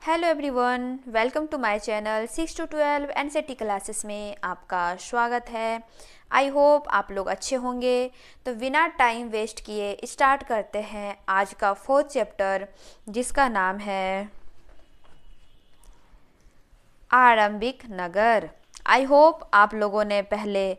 Hello everyone, welcome to my channel 6 to 12 NCERT classes में आपका स्वागत है। आई होप आप लोग अच्छे होंगे। तो बिना टाइम वेस्ट किए स्टार्ट करते हैं आज का 4th चैप्टर, जिसका नाम है आरंभिक नगर। आई होप आप लोगों ने पहले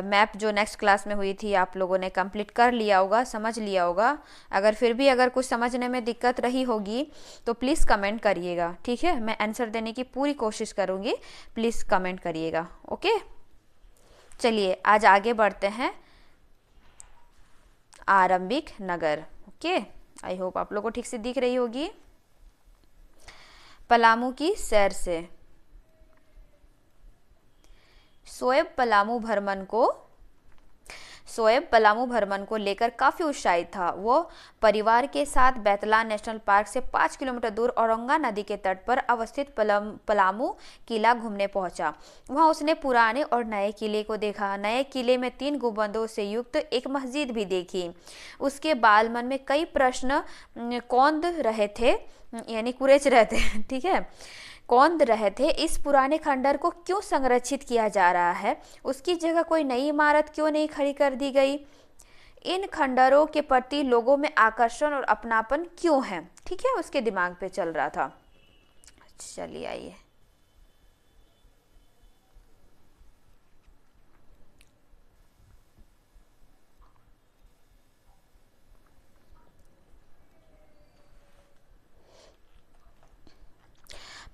मैप जो नेक्स्ट क्लास में हुई थी आप लोगों ने कंप्लीट कर लिया होगा, समझ लिया होगा। अगर कुछ समझने में दिक्कत रही होगी तो प्लीज़ कमेंट करिएगा, ठीक है। मैं आंसर देने की पूरी कोशिश करूँगी, प्लीज़ कमेंट करिएगा, ओके। चलिए आज आगे बढ़ते हैं। आरंभिक नगर, ओके। आई होप आप लोगों को ठीक से दिख रही होगी। पलामू की सैर से शोएब पलामू भ्रमण को लेकर काफ़ी उत्साहित था। वो परिवार के साथ बैतला नेशनल पार्क से 5 किलोमीटर दूर औरंगा नदी के तट पर अवस्थित पलामू किला घूमने पहुंचा। वहां उसने पुराने और नए किले को देखा। नए किले में 3 गुंबदों से युक्त एक मस्जिद भी देखी। उसके बाल मन में कई प्रश्न कौंध रहे थे, यानी कुरेच रहे थे, ठीक है, कौंध रहे थे। इस पुराने खंडर को क्यों संरक्षित किया जा रहा है? उसकी जगह कोई नई इमारत क्यों नहीं खड़ी कर दी गई? इन खंडरों के प्रति लोगों में आकर्षण और अपनापन क्यों है? ठीक है, उसके दिमाग पे चल रहा था। चलिए आइए।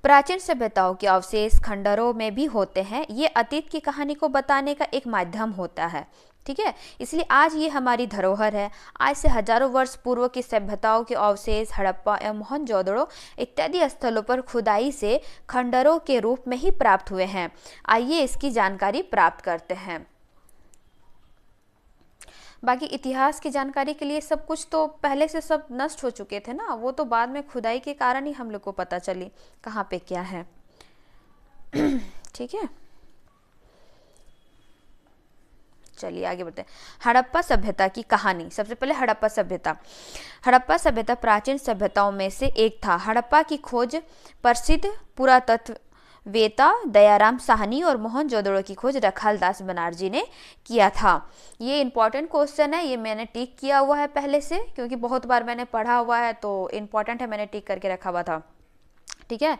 प्राचीन सभ्यताओं के अवशेष खंडरों में भी होते हैं। ये अतीत की कहानी को बताने का एक माध्यम होता है, ठीक है। इसलिए आज ये हमारी धरोहर है। आज से हजारों वर्ष पूर्व की सभ्यताओं के अवशेष हड़प्पा एवं मोहनजोदड़ो इत्यादि स्थलों पर खुदाई से खंडरों के रूप में ही प्राप्त हुए हैं। आइए इसकी जानकारी प्राप्त करते हैं। बाकी इतिहास की जानकारी के लिए सब कुछ तो पहले से सब नष्ट हो चुके थे ना, वो तो बाद में खुदाई के कारण ही हम लोग को पता चली कहाँ पे क्या है, ठीक है। चलिए आगे बढ़ते हैं। हड़प्पा सभ्यता की कहानी। सबसे पहले हड़प्पा सभ्यता प्राचीन सभ्यताओं में से एक था। हड़प्पा की खोज प्रसिद्ध पुरातत्व वेता दयाराम साहनी और मोहनजोदड़ो की खोज रखालदास बनर्जी ने किया था। ये इंपॉर्टेंट क्वेश्चन है, ये मैंने टिक किया हुआ है पहले से, क्योंकि बहुत बार मैंने पढ़ा हुआ है तो इम्पॉर्टेंट है, मैंने टिक करके रखा हुआ था, ठीक है।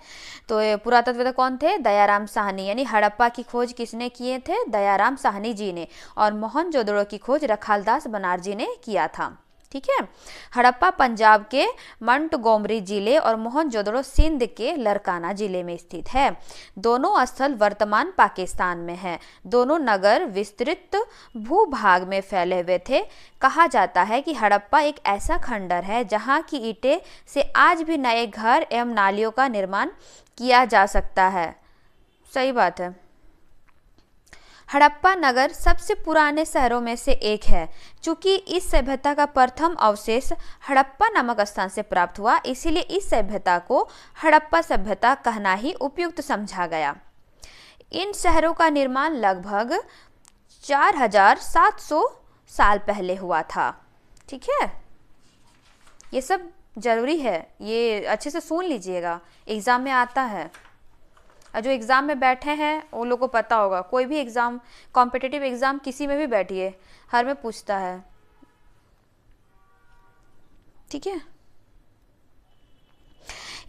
तो पुरातत्ववेत्ता कौन थे? दयाराम साहनी। यानी हड़प्पा की खोज किसने किए थे? दयाराम साहनी जी ने। और मोहनजोदड़ो की खोज रखालदास बनर्जी ने किया था, ठीक है। हड़प्पा पंजाब के मंटगोमरी जिले और मोहनजोदड़ो सिंध के लरकाना जिले में स्थित है। दोनों स्थल वर्तमान पाकिस्तान में है। दोनों नगर विस्तृत भूभाग में फैले हुए थे। कहा जाता है कि हड़प्पा एक ऐसा खंडर है जहां की ईंटें से आज भी नए घर एवं नालियों का निर्माण किया जा सकता है। सही बात है। हड़प्पा नगर सबसे पुराने शहरों में से एक है। चूंकि इस सभ्यता का प्रथम अवशेष हड़प्पा नामक स्थान से प्राप्त हुआ, इसीलिए इस सभ्यता को हड़प्पा सभ्यता कहना ही उपयुक्त समझा गया। इन शहरों का निर्माण लगभग 4700 साल पहले हुआ था, ठीक है। ये सब जरूरी है, ये अच्छे से सुन लीजिएगा, एग्जाम में आता है। जो एग्ज़ाम में बैठे हैं वो लोग को पता होगा, कोई भी एग्ज़ाम, कॉम्पिटिटिव एग्ज़ाम किसी में भी बैठिए, हर में पूछता है, ठीक है।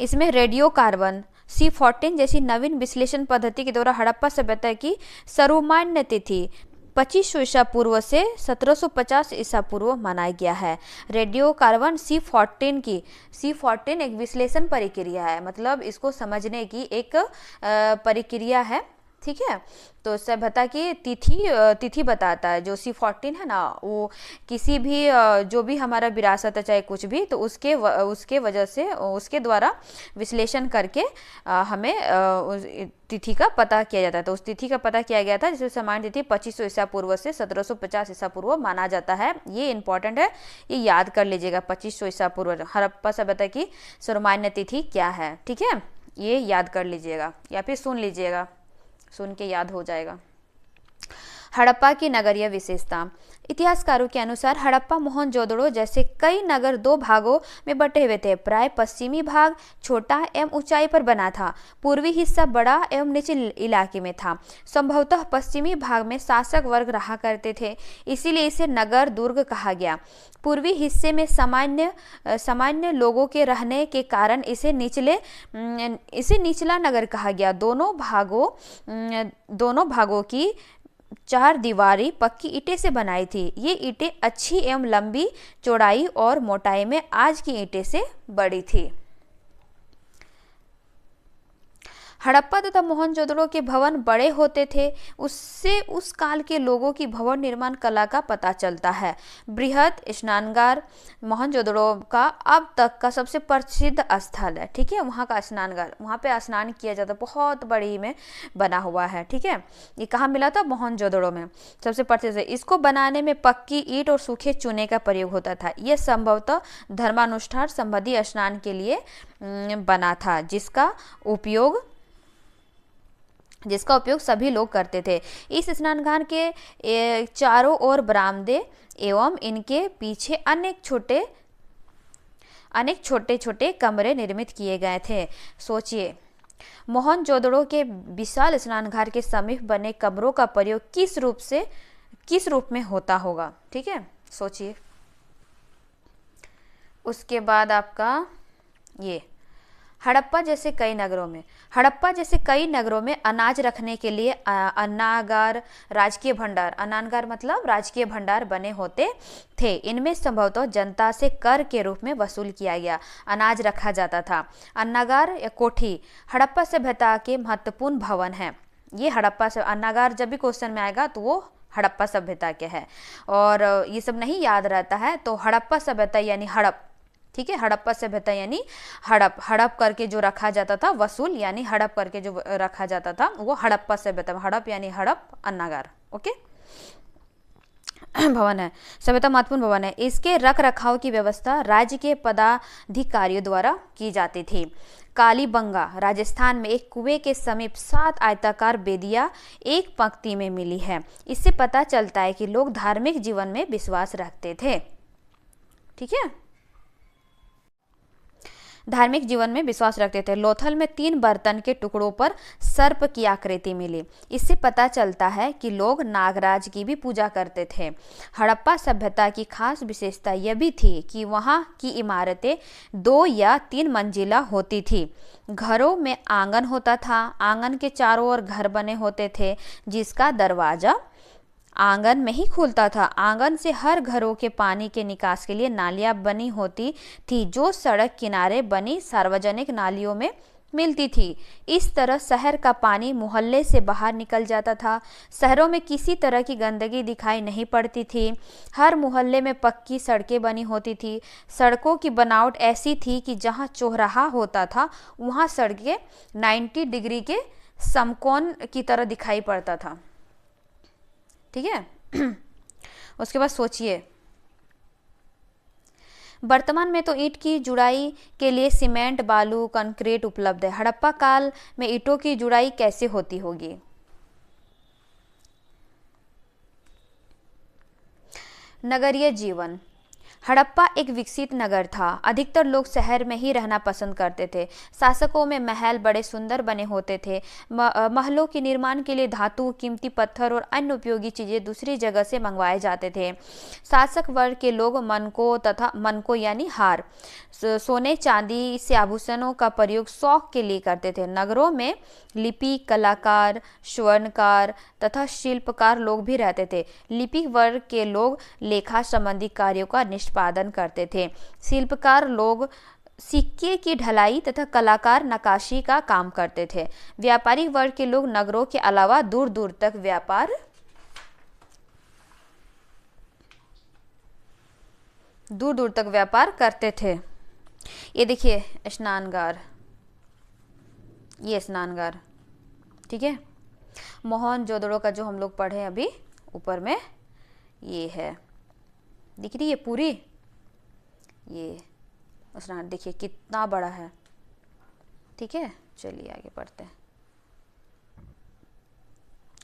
इसमें रेडियो कार्बन C14 जैसी नवीन विश्लेषण पद्धति के द्वारा हड़प्पा सभ्यता की सर्वमान्य तिथि 2500 ईसा पूर्व से 1750 ईसा पूर्व मनाया गया है। रेडियो कार्बन C14 एक विश्लेषण प्रक्रिया है, मतलब इसको समझने की एक प्रक्रिया है, ठीक है। तो सभ्यता की तिथि बताता है। जो C14 है ना, वो किसी भी जो भी हमारा विरासत है चाहे कुछ भी, तो उसके वजह से उसके द्वारा विश्लेषण करके हमें तिथि का पता किया जाता है। तो उस तिथि का पता किया गया था, जिसमें सामान्य तिथि 2500 ईसा पूर्व से 1750 ईसा पूर्व माना जाता है। ये इंपॉर्टेंट है, ये याद कर लीजिएगा। 2500 ईसा पूर्व हड़प्पा सभ्यता की सामान्य तिथि क्या है, ठीक है, ये याद कर लीजिएगा या फिर सुन लीजिएगा, सुन के याद हो जाएगा। हड़प्पा की नगरीय विशेषता। इतिहासकारों के अनुसार हड़प्पा मोहनजोदड़ो जैसे कई नगर दो भागों में बटे हुए थे। प्राय पश्चिमी भाग छोटा एवं ऊंचाई पर बना था, पूर्वी हिस्सा बड़ा एवं निचले इलाके में था। संभवतः पश्चिमी भाग में शासक वर्ग रहा करते थे, इसीलिए इसे नगर दुर्ग कहा गया। पूर्वी हिस्से में सामान्य लोगों के रहने के कारण इसे निचला नगर कहा गया। दोनों भागों की चार दीवारी पक्की ईंटें से बनाई थी। ये ईंटें अच्छी एवं लंबी, चौड़ाई और मोटाई में आज की ईंटें से बड़ी थी। हड़प्पा तथा मोहनजोदड़ो के भवन बड़े होते थे। उससे उस काल के लोगों की भवन निर्माण कला का पता चलता है। बृहद स्नानगार मोहनजोदड़ो का अब तक का सबसे प्रसिद्ध स्थल है। ठीक है, वहाँ का स्नानगार, वहाँ पे स्नान किया जाता, बहुत बड़ी में बना हुआ है। ठीक है, ये कहाँ मिला था? मोहनजोदड़ो में सबसे प्रसिद्ध। इसको बनाने में पक्की ईंट और सूखे चूने का प्रयोग होता था। यह संभवतः धर्मानुष्ठान संबंधी स्नान के लिए बना था, जिसका उपयोग सभी लोग करते थे। इस स्नानघाट के चारों ओर बरामदे एवं इनके पीछे अनेक छोटे छोटे कमरे निर्मित किए गए थे। सोचिए, मोहनजोदड़ो के विशाल स्नानघाट के समीप बने कमरों का प्रयोग किस रूप में होता होगा। ठीक है, सोचिए। उसके बाद आपका ये हड़प्पा जैसे कई नगरों में अनाज रखने के लिए अन्नागार, राजकीय भंडार, अन्नागार मतलब राजकीय भंडार बने होते थे। इनमें संभवतः जनता से कर के रूप में वसूल किया गया अनाज रखा जाता था। अन्नागार या कोठी हड़प्पा सभ्यता के महत्वपूर्ण भवन है। ये हड़प्पा से अन्नागार जब भी क्वेश्चन में आएगा तो वो हड़प्पा सभ्यता के है। और ये सब नहीं याद रहता है तो हड़प्पा सभ्यता यानी हड़प। ठीक है, हड़प्पा सभ्यता यानी हड़प करके जो रखा जाता था, वसूल यानी हड़प करके जो रखा जाता था, वो हड़प्पा सभ्यता। हड़प यानी हड़प, अन्नागार। ओके, भवन है, सभ्यता महत्वपूर्ण भवन है। इसके रख रखाव की व्यवस्था राज्य के पदाधिकारियों द्वारा की जाती थी। कालीबंगा राजस्थान में एक कुएं के समीप 7 आयताकार बेदिया एक पंक्ति में मिली है। इससे पता चलता है कि लोग धार्मिक जीवन में विश्वास रखते थे। ठीक है, धार्मिक जीवन में विश्वास रखते थे। लोथल में 3 बर्तन के टुकड़ों पर सर्प की आकृति मिली। इससे पता चलता है कि लोग नागराज की भी पूजा करते थे। हड़प्पा सभ्यता की खास विशेषता यह भी थी कि वहाँ की इमारतें 2 या 3 मंजिला होती थी। घरों में आंगन होता था। आंगन के चारों ओर घर बने होते थे, जिसका दरवाजा आंगन में ही खुलता था। आंगन से हर घरों के पानी के निकास के लिए नालियां बनी होती थी, जो सड़क किनारे बनी सार्वजनिक नालियों में मिलती थी। इस तरह शहर का पानी मोहल्ले से बाहर निकल जाता था। शहरों में किसी तरह की गंदगी दिखाई नहीं पड़ती थी। हर मोहल्ले में पक्की सड़कें बनी होती थी। सड़कों की बनावट ऐसी थी कि जहां चौराहा होता था वहां सड़कें 90 डिग्री के समकोण की तरह दिखाई पड़ता था। ठीक है, उसके बाद सोचिए, वर्तमान में तो ईंट की जुड़ाई के लिए सीमेंट, बालू, कंक्रीट उपलब्ध है। हड़प्पा काल में ईंटों की जुड़ाई कैसे होती होगी? नगरीय जीवन। हड़प्पा एक विकसित नगर था। अधिकतर लोग शहर में ही रहना पसंद करते थे। शासकों में महल बड़े सुंदर बने होते थे। महलों के निर्माण के लिए धातु, कीमती पत्थर और अन्य उपयोगी चीजें दूसरी जगह से मंगवाए जाते थे। शासक वर्ग के लोग मनको यानी हार, सोने चांदी से आभूषणों का प्रयोग शौक के लिए करते थे। नगरों में लिपिक, कलाकार, स्वर्णकार तथा शिल्पकार लोग भी रहते थे। लिपिक वर्ग के लोग लेखा संबंधी कार्यों का निष्पादन करते थे। शिल्पकार लोग सिक्के की ढलाई तथा कलाकार नक्काशी का काम करते थे। व्यापारी वर्ग के लोग नगरों के अलावा दूर दूर तक व्यापार करते थे। ये देखिए स्नानगार, ये स्नानगार। ठीक है, मोहनजोदड़ो का जो हम लोग पढ़े अभी ऊपर में, ये है, दिख रही है पूरी, ये स्नान देखिए कितना बड़ा है। ठीक है, चलिए आगे पढ़ते हैं।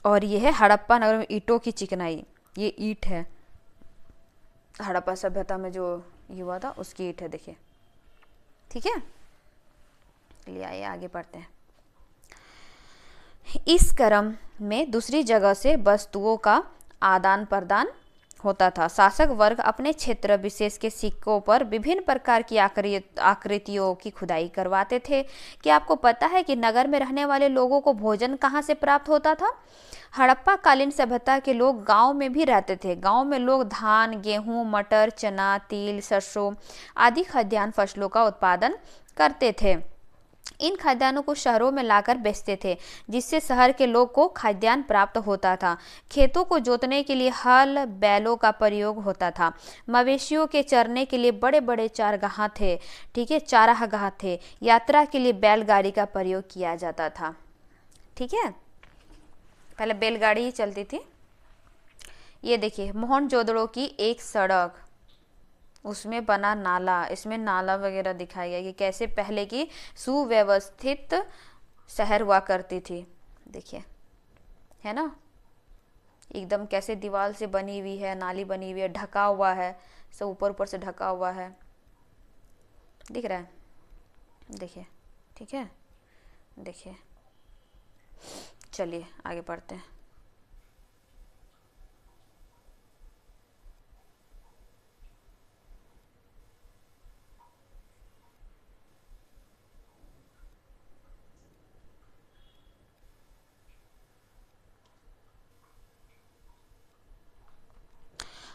और ये है हड़प्पा नगर में ईंटों की चिकनाई, ये ईंट है। हड़प्पा सभ्यता में जो ये हुआ था उसकी ईंट है, देखिए। ठीक है, चलिए आइए आगे पढ़ते हैं। इस क्रम में दूसरी जगह से वस्तुओं का आदान प्रदान होता था। शासक वर्ग अपने क्षेत्र विशेष के सिक्कों पर विभिन्न प्रकार की आकृतियों की खुदाई करवाते थे। क्या आपको पता है कि नगर में रहने वाले लोगों को भोजन कहाँ से प्राप्त होता था? हड़प्पा कालीन सभ्यता के लोग गांव में भी रहते थे। गांव में लोग धान, गेहूं, मटर, चना, तिल, सरसों आदि खाद्यान्न फसलों का उत्पादन करते थे। इन खाद्यान्नों को शहरों में लाकर बेचते थे, जिससे शहर के लोग को खाद्यान्न प्राप्त होता था। खेतों को जोतने के लिए हल, बैलों का प्रयोग होता था। मवेशियों के चरने के लिए बड़े बड़े चारगाह थे, ठीक है, चारागाह थे। यात्रा के लिए बैलगाड़ी का प्रयोग किया जाता था। ठीक है, पहले बैलगाड़ी ही चलती थी। ये देखिए मोहनजोदड़ो की एक सड़क, उसमें बना नाला, इसमें नाला वगैरह दिखाया गया कि कैसे पहले की सुव्यवस्थित शहर हुआ करती थी। देखिए, है ना, एकदम कैसे दीवार से बनी हुई है, नाली बनी हुई है, ढका हुआ है, सब ऊपर ऊपर से ढका हुआ है, दिख रहा है, देखिए। ठीक है, देखिए, चलिए आगे पढ़ते हैं।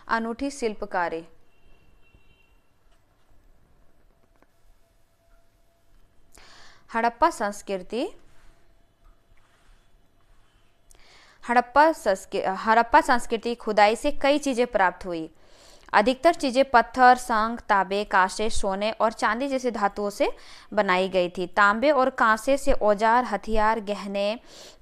अनूठी शिल्पकारी। हड़प्पा संस्कृति हड़प्पा संस्कृति खुदाई से कई चीजें प्राप्त हुई। अधिकतर चीजें पत्थर, शंख, तांबे, कांसे, सोने और चांदी जैसे धातुओं से बनाई गई थी। तांबे और कांसे से औजार, हथियार, गहने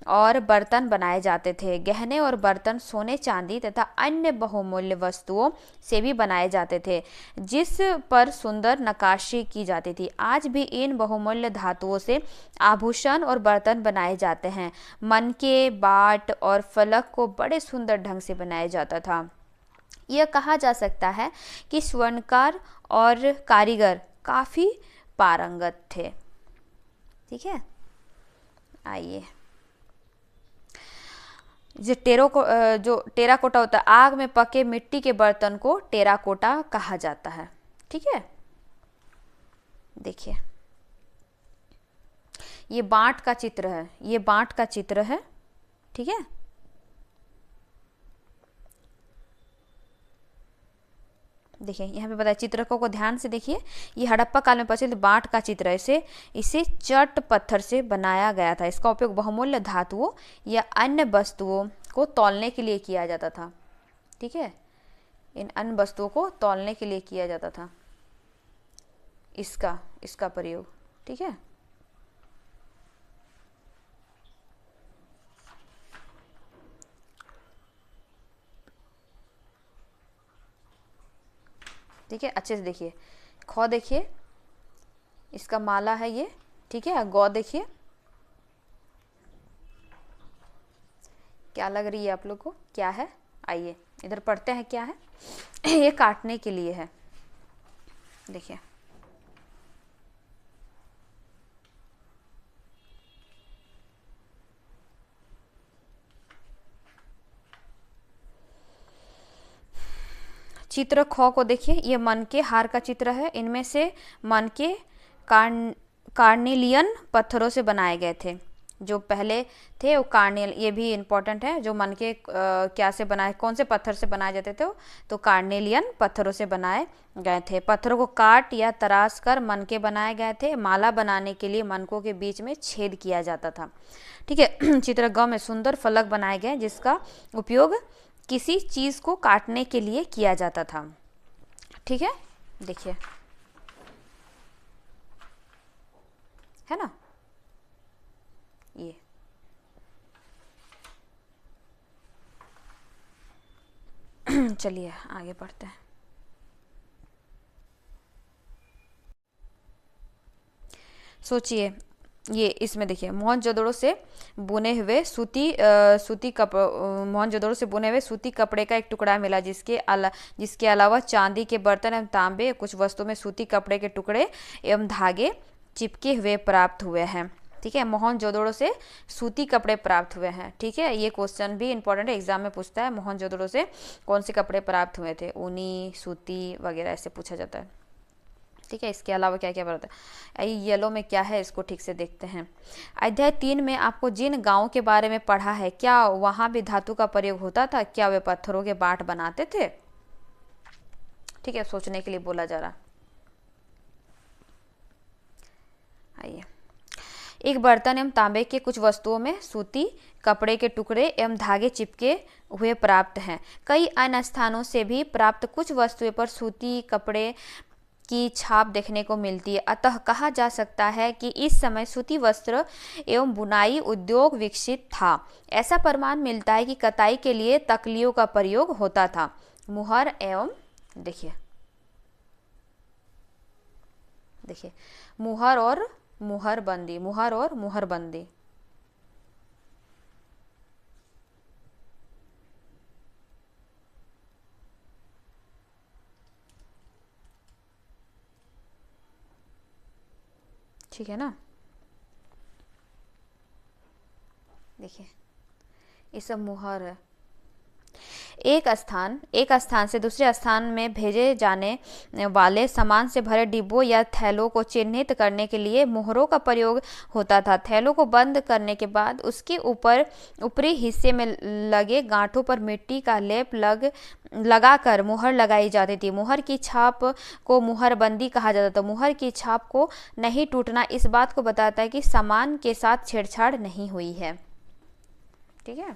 और बर्तन बनाए जाते थे। गहने और बर्तन सोने, चांदी तथा अन्य बहुमूल्य वस्तुओं से भी बनाए जाते थे, जिस पर सुंदर नक्काशी की जाती थी। आज भी इन बहुमूल्य धातुओं से आभूषण और बर्तन बनाए जाते हैं। मनके, बाट और फलक को बड़े सुंदर ढंग से बनाया जाता था। यह कहा जा सकता है कि स्वर्णकार और कारीगर काफी पारंगत थे। ठीक है, आइए, जो टेराकोटा होता है, आग में पके मिट्टी के बर्तन को टेराकोटा कहा जाता है। ठीक है, देखिए, ये बांट का चित्र है, ये बांट का चित्र है। ठीक है, देखिए यहाँ पे बताया, चित्रकों को ध्यान से देखिए। ये हड़प्पा काल में प्रचलित बांट का चित्र है। इसे चट पत्थर से बनाया गया था। इसका उपयोग बहुमूल्य धातुओं या अन्य वस्तुओं को तौलने के लिए किया जाता था। ठीक है, इन अन्य वस्तुओं को तौलने के लिए किया जाता था इसका प्रयोग। ठीक है, ठीक है, अच्छे से देखिए। खौ देखिए, इसका माला है ये। ठीक है, गौ देखिए क्या लग रही है आप लोग को, क्या है? आइए इधर पढ़ते हैं क्या है। ये काटने के लिए है, देखिए। चित्र ख को देखिए, ये मन के हार का चित्र है। इनमें से मन के कार्नेलियन पत्थरों से बनाए गए थे। जो पहले थे वो कार्नेल, ये भी इम्पोर्टेंट है। जो मन के क्या से बनाए, कौन से पत्थर से बनाए जाते थे, तो कार्नेलियन पत्थरों से बनाए गए थे। पत्थरों को काट या तराश कर मनके बनाए गए थे। माला बनाने के लिए मनकों के बीच में छेद किया जाता था। ठीक है, चित्रगांव में सुंदर फलक बनाए गए जिसका उपयोग किसी चीज को काटने के लिए किया जाता था। ठीक है, देखिए, है ना ये। चलिए आगे बढ़ते हैं। सोचिए, ये इसमें देखिए मोहनजोदड़ो से बुने हुए मोहनजोदड़ो से बुने हुए सूती कपड़े का एक टुकड़ा मिला, जिसके अलावा चांदी के बर्तन एवं तांबे कुछ वस्तुओं में सूती कपड़े के टुकड़े एवं धागे चिपके हुए प्राप्त हुए हैं। ठीक है, मोहनजोदड़ो से सूती कपड़े प्राप्त हुए हैं। ठीक है, ये क्वेश्चन भी इंपॉर्टेंट है, एग्जाम में पूछता है मोहनजोदड़ो से कौन से कपड़े प्राप्त हुए थे, ऊनी, सूती वगैरह ऐसे पूछा जाता है। ठीक है, इसके अलावा क्या क्या बताता है, येलो में क्या है इसको ठीक से देखते हैं। अध्याय 3 में आपको जिन गांवों के बारे में पढ़ा है, क्या वहां भी धातु का प्रयोग होता था? क्या वे पत्थरों के बाट बनाते थे? ठीक है, सोचने के लिए बोला जा रहा। आइए, एक बर्तन एवं तांबे के कुछ वस्तुओं में सूती कपड़े के टुकड़े एवं धागे चिपके हुए प्राप्त हैं। कई अन्य स्थानों से भी प्राप्त कुछ वस्तुओं पर सूती कपड़े की छाप देखने को मिलती है। अतः कहा जा सकता है कि इस समय सूती वस्त्र एवं बुनाई उद्योग विकसित था। ऐसा प्रमाण मिलता है कि कताई के लिए तकलियों का प्रयोग होता था। मुहर एवं देखिए मुहर और मुहरबंदी। ठीक है ना, देखिए ये सब मुहर है। एक स्थान से दूसरे स्थान में भेजे जाने वाले सामान से भरे डिब्बों या थैलों को चिन्हित करने के लिए मुहरों का प्रयोग होता था। थैलों को बंद करने के बाद उसके ऊपरी हिस्से में लगे गांठों पर मिट्टी का लेप लगाकर मुहर लगाई जाती थी। मुहर की छाप को मुहरबंदी कहा जाता था। मुहर की छाप को नहीं टूटना इस बात को बताता है कि सामान के साथ छेड़छाड़ नहीं हुई है। ठीक है,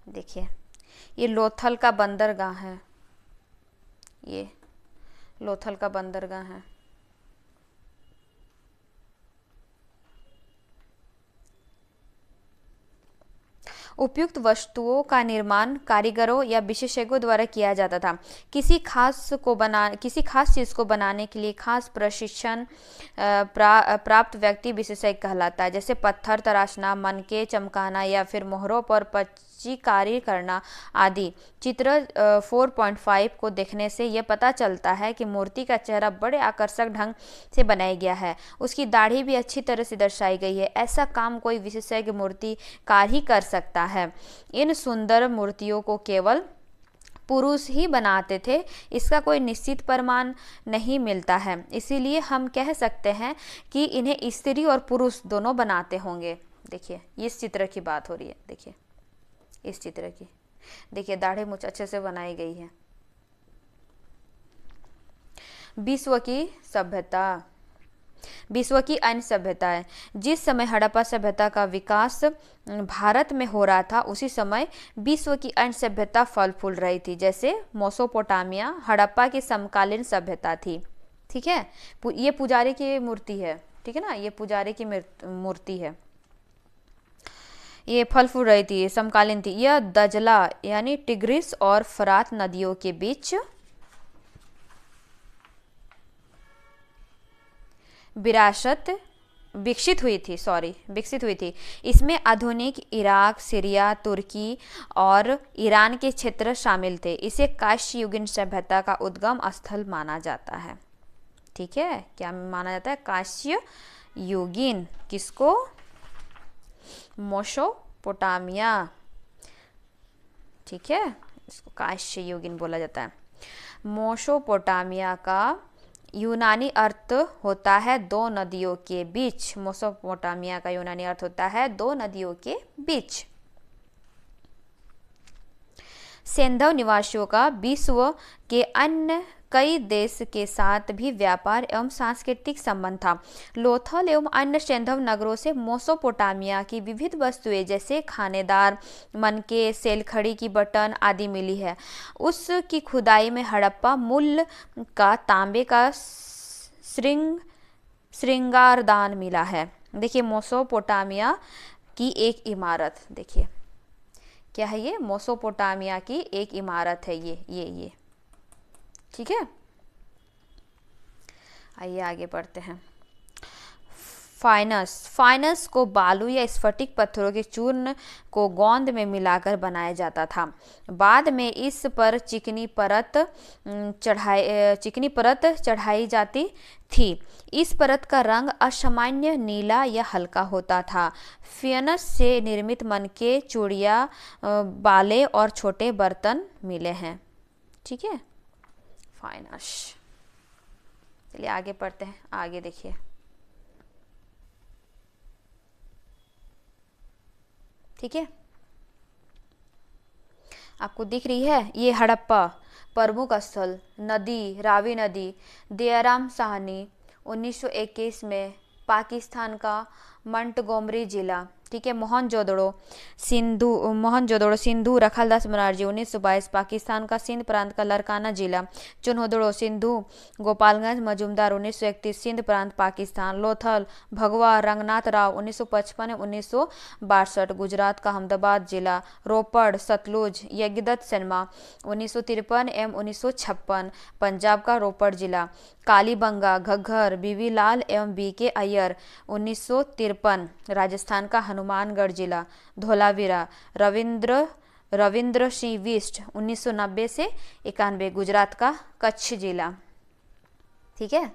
देखिए ये लोथल का बंदरगाह है, ये लोथल का बंदरगाह है। उपयुक्त वस्तुओं का निर्माण कारीगरों या विशेषज्ञों द्वारा किया जाता था। किसी खास चीज़ को बनाने के लिए खास प्रशिक्षण प्राप्त व्यक्ति विशेषज्ञ कहलाता है। जैसे पत्थर तराशना, मनके चमकाना या फिर मोहरों पर चिकारी करना आदि। चित्र 4.5 को देखने से यह पता चलता है कि मूर्ति का चेहरा बड़े आकर्षक ढंग से बनाया गया है। उसकी दाढ़ी भी अच्छी तरह से दर्शाई गई है। ऐसा काम कोई विशेषज्ञ मूर्तिकार ही कर सकता है। इन सुंदर मूर्तियों को केवल पुरुष ही बनाते थे, इसका कोई निश्चित प्रमाण नहीं मिलता है। इसीलिए हम कह सकते हैं कि इन्हें स्त्री और पुरुष दोनों बनाते होंगे। देखिए इस चित्र की बात हो रही है, देखिए इस चित्र की, देखिए दाढ़ी मूंछ अच्छे से बनाई गई है। विश्व की अन्य सभ्यताएं। जिस समय हड़प्पा सभ्यता का विकास भारत में हो रहा था, उसी समय विश्व की अन्य सभ्यता फल फूल रही थी। जैसे मेसोपोटामिया हड़प्पा की समकालीन सभ्यता थी। ठीक है, ये पुजारी की मूर्ति है। ठीक है ना, ये पुजारी की मूर्ति है। ये फल फूल रही थी, समकालीन थी। यह दजला यानी टिग्रिस और फरात नदियों के बीच विकसित हुई थी। इसमें आधुनिक इराक, सीरिया, तुर्की और ईरान के क्षेत्र शामिल थे। इसे कांस्य युगीन सभ्यता का उद्गम स्थल माना जाता है। ठीक है, क्या माना जाता है? कांस्य युगीन। किसको? मेसोपोटामिया। ठीक है, इसको कांस्य युगीन बोला जाता है। मेसोपोटामिया का यूनानी अर्थ होता है दो नदियों के बीच। मेसोपोटामिया का यूनानी अर्थ होता है दो नदियों के बीच। सैंधव निवासियों का विश्व के अन्य कई देश के साथ भी व्यापार एवं सांस्कृतिक संबंध था। लोथल एवं अन्य सैंधव नगरों से मेसोपोटामिया की विविध वस्तुएं जैसे खानेदार, मनके, सेलखड़ी की बटन आदि मिली है। उसकी खुदाई में हड़प्पा मूल का तांबे का श्रृंगारदान मिला है। देखिए मेसोपोटामिया की एक इमारत, देखिए क्या है ये? मेसोपोटामिया की एक इमारत है ये। ठीक है, आइए आगे बढ़ते हैं। फाइनस, फाइनस को बालू या स्फटिक पत्थरों के चूर्ण को गोंद में मिलाकर बनाया जाता था। बाद में इस पर चिकनी परत चढ़ाई जाती थी। इस परत का रंग असामान्य नीला या हल्का होता था। फाइनस से निर्मित मनके, चूड़ियाँ, बाले और छोटे बर्तन मिले हैं। ठीक है, फाइनस। चलिए आगे पढ़ते हैं। आगे देखिए, ठीक है, आपको दिख रही है ये हड़प्पा प्रमुख स्थल, नदी रावी नदी, दयाराम साहनी, 1921 में पाकिस्तान का मंटगोमरी जिला। ठीक है, मोहनजोदड़ो सिंधु रखालदास बनर्जी, 1922 पाकिस्तान का सिंध प्रांत का लरकाना जिला। चुनहोदड़ो सिंधु गोपालगंज मजूमदार, 1931 सिंध प्रांत पाकिस्तान। लोथल भगवा रंगनाथ राव, 1955 1962 गुजरात का अहमदाबाद जिला। रोपड़ सतलुज यज्ञदत्त शर्मा, 1953 एवं 1956 पंजाब का रोपड़ जिला। कालीबंगा घग्घर बीवी लाल एवं बीके अय्यर, 1953 राजस्थान का हनुमानगढ़ जिला। धोलावीरा रविंद्र सिंह बिष्ट, 1990 से 91 गुजरात का कच्छ जिला। ठीक है,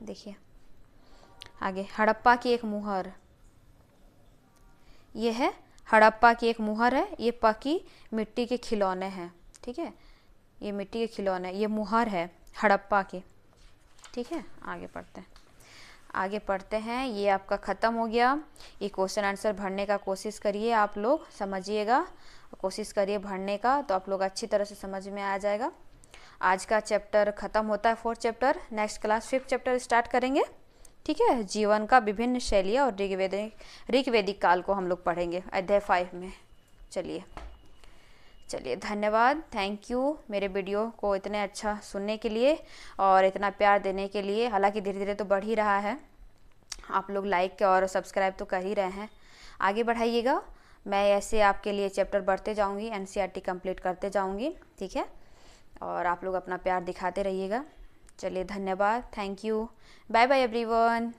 देखिए आगे, हड़प्पा की एक मुहर। ये है हड़प्पा की एक मुहर है। ये पकी मिट्टी के खिलौने हैं। ठीक है, ये मिट्टी के खिलौने, ये मुहर है हड़प्पा की। ठीक है, आगे पढ़ते हैं। ये आपका ख़त्म हो गया। ये क्वेश्चन आंसर भरने का कोशिश करिए, आप लोग समझिएगा, कोशिश करिए भरने का, तो आप लोग अच्छी तरह से समझ में आ जाएगा। आज का चैप्टर ख़त्म होता है, 4th chapter. Next class 5th chapter start करेंगे। ठीक है, जीवन का विभिन्न शैलियाँ और ऋग्वेदिक काल को हम लोग पढ़ेंगे अध्याय 5 में। चलिए धन्यवाद, थैंक यू मेरे वीडियो को इतने अच्छा सुनने के लिए और इतना प्यार देने के लिए। हालांकि धीरे धीरे तो बढ़ ही रहा है, आप लोग लाइक और सब्सक्राइब तो कर ही रहे हैं। आगे बढ़ाइएगा, मैं ऐसे आपके लिए चैप्टर बढ़ते जाऊंगी, एनसीईआरटी कंप्लीट करते जाऊंगी। ठीक है, और आप लोग अपना प्यार दिखाते रहिएगा। चलिए धन्यवाद, thank you, bye bye everyone.